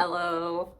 Hello.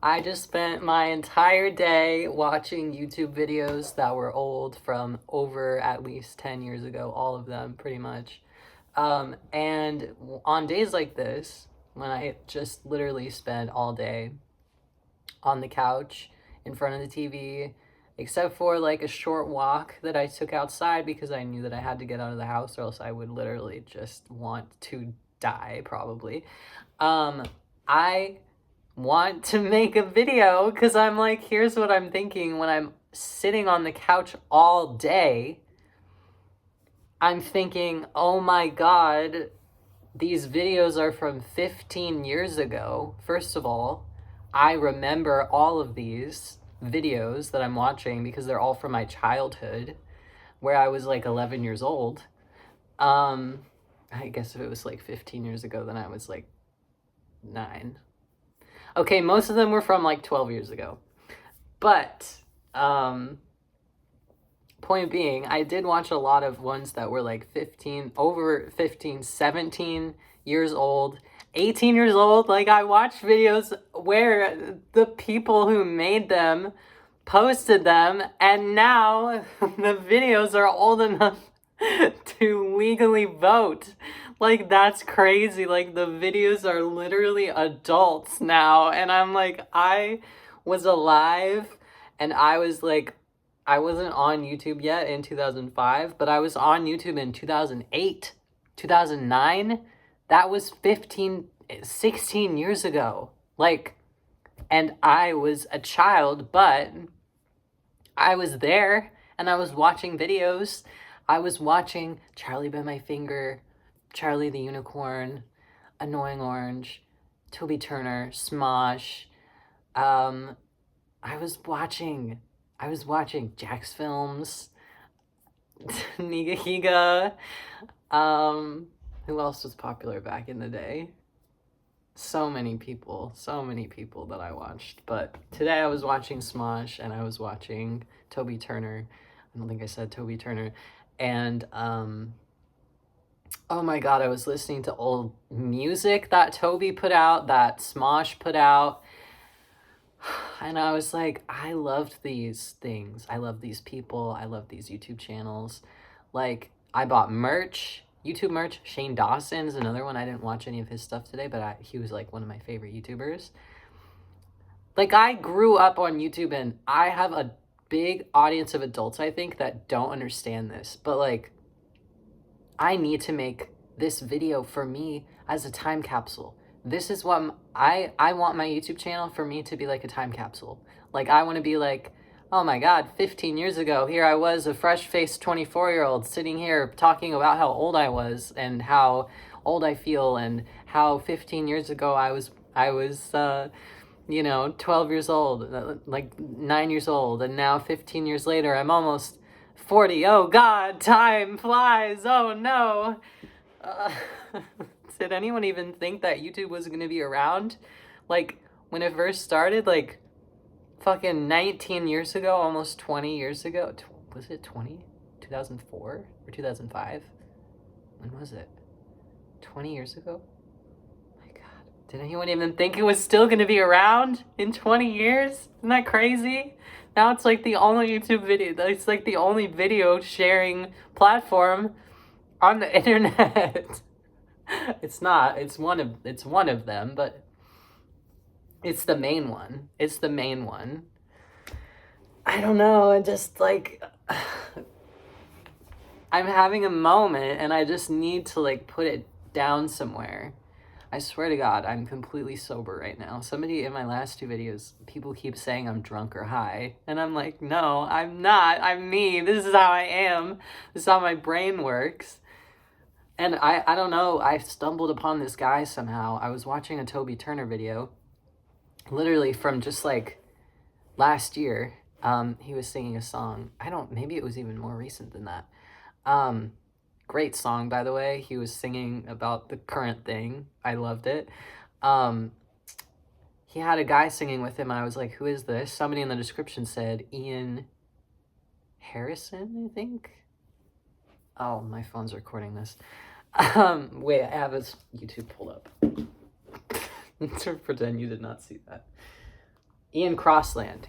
I just spent my entire day watching YouTube videos that were old from over at least 10 years ago, all of them pretty much. And on days like this, when I just literally spend all day on the couch in front of the TV, except for like a short walk that I took outside because I knew that I had to get out of the house or else I would literally just want to die probably. I want to make a video because I'm like, here's what I'm thinking when I'm sitting on the couch all day. I'm thinking, oh my God, these videos are from 15 years ago. First of all, I remember all of these videos that I'm watching because they're all from my childhood where I was like 11 years old. I guess if it was like 15 years ago, then I was like 9. Okay, most of them were from like 12 years ago. But, point being, I did watch a lot of ones that were like 17 years old, 18 years old. Like, I watched videos where the people who made them posted them, and now the videos are old enough to legally vote. Like, that's crazy. Like, the videos are literally adults now. And I'm like, I was alive and I was like, I wasn't on YouTube yet in 2005, but I was on YouTube in 2008, 2009. That was 16 years ago. Like, and I was a child, but I was there and I was watching videos. I was watching Charlie Bit My Finger, Charlie the Unicorn, Annoying Orange, Toby Turner, Smosh. I was watching Jack's Films, Niga Higa. Who else was popular back in the day? So many people that I watched. But today I was watching Smosh and I was watching Toby Turner. I don't think I said Toby Turner. And oh my God, I was listening to old music that Toby put out, that Smosh put out. And I was like, I loved these things. I love these people. I love these YouTube channels. Like, I bought merch, YouTube merch. Shane Dawson is another one. I didn't watch any of his stuff today, but he was like one of my favorite YouTubers. Like, I grew up on YouTube and I have a big audience of adults, I think, that don't understand this. But like, I need to make this video for me as a time capsule. This is what I want my YouTube channel for me to be like a time capsule. Like, I want to be like, oh my God, 15 years ago, here I was, a fresh-faced 24-year-old sitting here talking about how old I was and how old I feel and how 15 years ago I was 12 years old, like 9 years old, and now 15 years later, I'm almost 40. Oh God, time flies. Oh no. Did anyone even think that YouTube was going to be around? Like, when it first started, like, fucking 19 years ago, almost 20 years ago. Was it 20? 2004 or 2005? When was it? 20 years ago? My God. Did anyone even think it was still going to be around in 20 years? Isn't that crazy? Now it's like the only YouTube video, it's like the only video sharing platform on the internet. It's not, it's one of them, but it's the main one. It's the main one. I don't know, I just like, I'm having a moment and I just need to like put it down somewhere. I swear to God, I'm completely sober right now. Somebody in my last 2 videos, people keep saying I'm drunk or high. And I'm like, no, I'm not. I'm me. This is how I am. This is how my brain works. And I don't know, I stumbled upon this guy somehow. I was watching a Toby Turner video, literally from just like last year. He was singing a song. Maybe it was even more recent than that. Great song, by the way. He was singing about the current thing. I loved it. He had a guy singing with him. I was like, who is this? Somebody in the description said Ian Harrison, I think. Oh, my phone's recording this. Wait, I have his YouTube pulled up. to pretend you did not see that. Ian Crossland.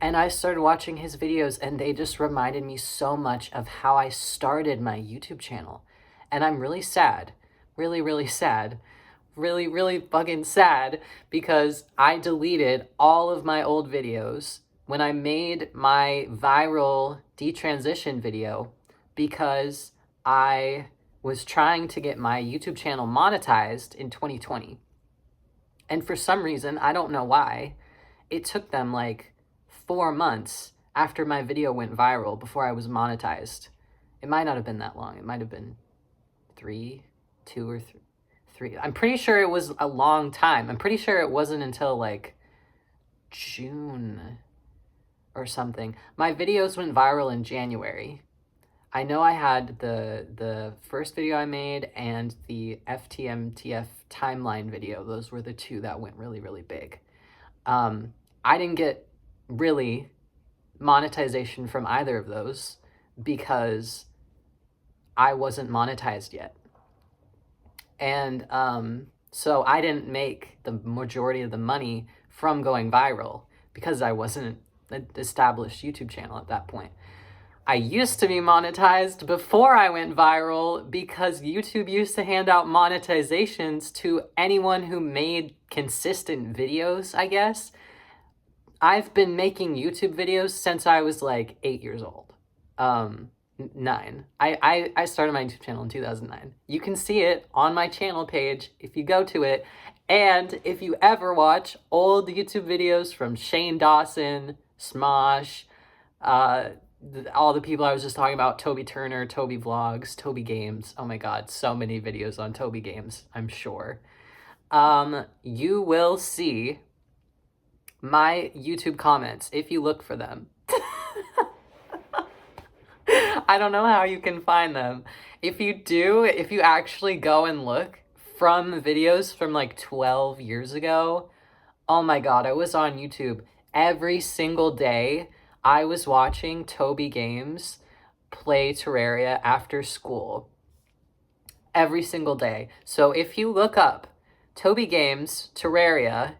And I started watching his videos, and they just reminded me so much of how I started my YouTube channel. And I'm really sad, really sad, really fucking sad, because I deleted all of my old videos when I made my viral detransition video, because I was trying to get my YouTube channel monetized in 2020. And for some reason, I don't know why, it took them like 4 months after my video went viral before I was monetized. It might not have been that long. It might have been 3. I'm pretty sure it was a long time. I'm pretty sure it wasn't until like June or something. My videos went viral in January. I know I had the first video I made and the FTMTF timeline video. Those were the two that went really big. I didn't get really monetization from either of those because I wasn't monetized yet. And so I didn't make the majority of the money from going viral because I wasn't an established YouTube channel at that point. I used to be monetized before I went viral because YouTube used to hand out monetizations to anyone who made consistent videos, I guess. I've been making YouTube videos since I was like 8 years old. 9. I started my YouTube channel in 2009. You can see it on my channel page if you go to it. And if you ever watch old YouTube videos from Shane Dawson, Smosh, all the people I was just talking about, Toby Turner, Toby Vlogs, Toby Games. Oh my God, so many videos on Toby Games, I'm sure. You will see my YouTube comments if you look for them. I don't know how you can find them. If you actually go and look from videos from like 12 years ago, oh my God, I was on YouTube every single day. I was watching Toby Games play Terraria after school every single day. So if you look up Toby Games Terraria,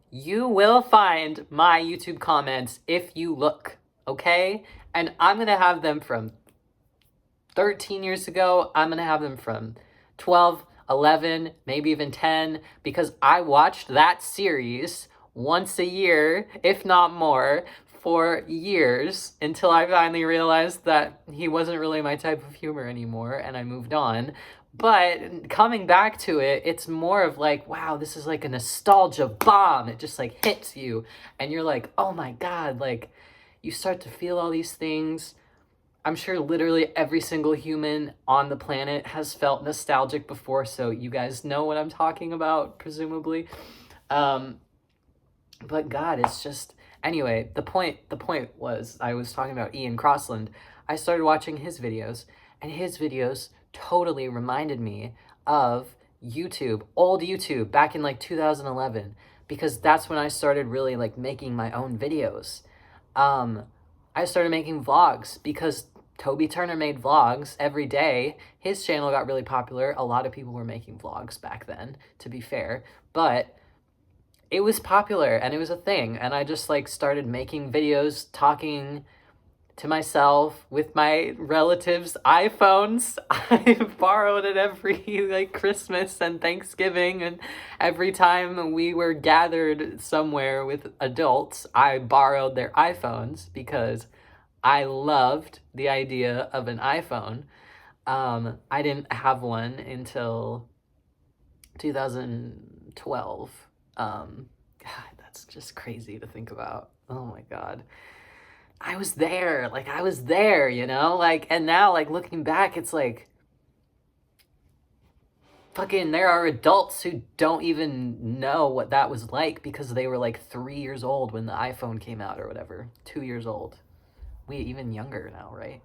you will find my YouTube comments if you look, okay? And I'm going to have them from 13 years ago. I'm going to have them from 12, 11, maybe even 10, because I watched that series once a year, if not more, for years, until I finally realized that he wasn't really my type of humor anymore, and I moved on. But coming back to it, it's more of like, wow, this is like a nostalgia bomb. It just like hits you, and you're like, oh my God, like you start to feel all these things. I'm sure literally every single human on the planet has felt nostalgic before, so you guys know what I'm talking about, presumably. But God, it's just, anyway, the point was, I was talking about Ian Crossland. I started watching his videos, and his videos totally reminded me of YouTube, old YouTube, back in like 2011, because that's when I started really like making my own videos. I started making vlogs because Toby Turner made vlogs every day. His channel got really popular. A lot of people were making vlogs back then, to be fair, but it was popular and it was a thing. And I just like started making videos talking to myself with my relatives' iPhones. I borrowed it every like Christmas and Thanksgiving, and every time we were gathered somewhere with adults, I borrowed their iPhones because I loved the idea of an iPhone. I didn't have one until 2012. God, that's just crazy to think about. Oh my God. I was there, you know? Like, and now, like, looking back, it's like, fucking, there are adults who don't even know what that was like because they were, like, 3 years old when the iPhone came out or whatever. 2 years old. We even younger now, right?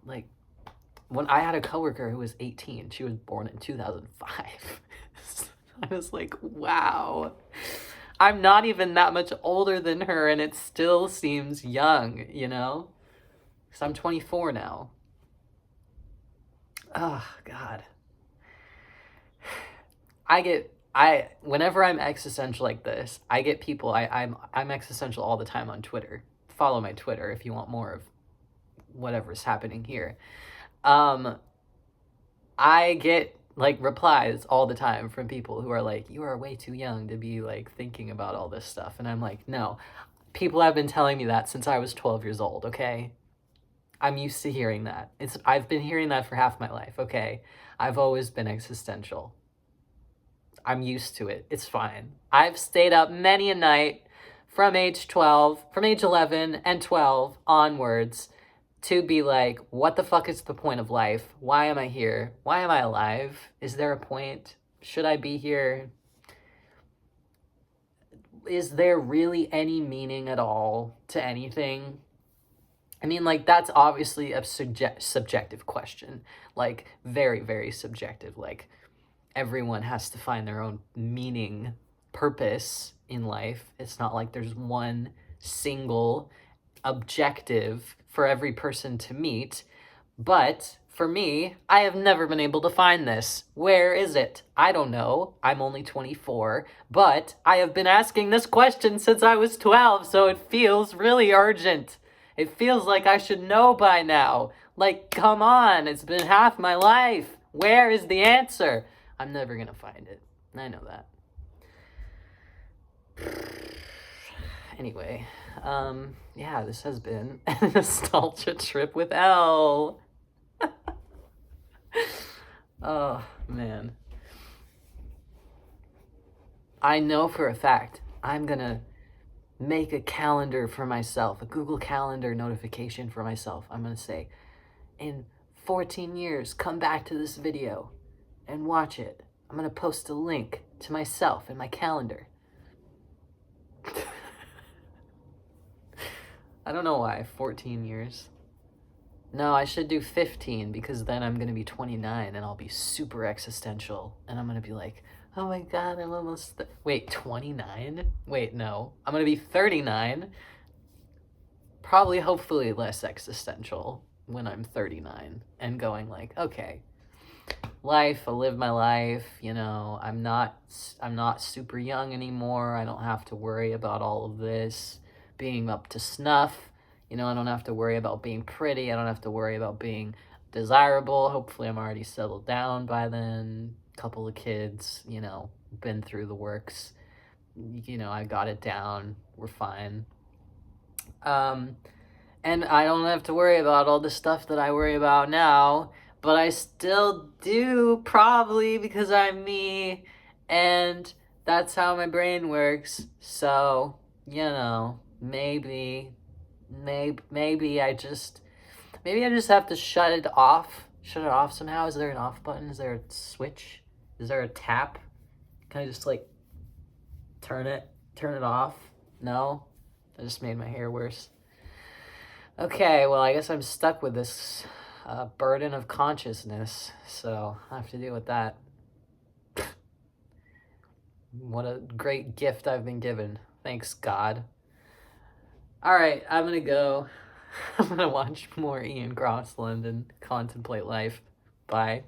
Like, when I had a coworker who was 18, she was born in 2005. I was like, wow. I'm not even that much older than her, and it still seems young, you know? Because I'm 24 now. Oh, God. whenever I'm existential like this, I get people. I'm existential all the time on Twitter. Follow my Twitter if you want more of whatever's happening here. I get like replies all the time from people who are like, you are way too young to be like thinking about all this stuff. And I'm like, no, people have been telling me that since I was 12 years old, okay? I'm used to hearing that. I've been hearing that for half my life, okay? I've always been existential. I'm used to it. It's fine. I've stayed up many a night from age 11 and 12 onwards to be like, what the fuck is the point of life? Why am I here? Why am I alive? Is there a point? Should I be here? Is there really any meaning at all to anything? I mean, like, that's obviously a subjective question. Like, very, very subjective. Like, everyone has to find their own meaning, purpose in life. It's not like there's one single objective for every person to meet. But for me, I have never been able to find this. Where is it? I don't know. I'm only 24, but I have been asking this question since I was 12, so it feels really urgent. It feels like I should know by now. Like, come on, it's been half my life. Where is the answer? I'm never gonna find it. I know that. Anyway, yeah, this has been a nostalgia trip with Elle. Oh, man. I know for a fact I'm gonna make a calendar for myself, a Google Calendar notification for myself. I'm gonna say, in 14 years, come back to this video and watch it. I'm gonna post a link to myself in my calendar. I don't know why, 14 years. No, I should do 15 because then I'm gonna be 29 and I'll be super existential. And I'm gonna be like, oh my god, I'm almost... Wait, 29? Wait, no. I'm gonna be 39. Probably, hopefully, less existential when I'm 39. And going like, okay, life, I live my life, you know, I'm not super young anymore. I don't have to worry about all of this being up to snuff. You know, I don't have to worry about being pretty. I don't have to worry about being desirable. Hopefully I'm already settled down by then. Couple of kids, you know, been through the works. You know, I got it down. We're fine. And I don't have to worry about all the stuff that I worry about now, but I still do, probably, because I'm me, and that's how my brain works. So, you know, maybe I just have to shut it off somehow. Is there an off button? Is there a switch? Is there a tap? Can I just like turn it off? No? I just made my hair worse. Okay, well, I guess I'm stuck with this burden of consciousness, so I have to deal with that. What a great gift I've been given. Thanks, God. Alright, I'm gonna go. I'm gonna watch more Ian Crossland and contemplate life. Bye.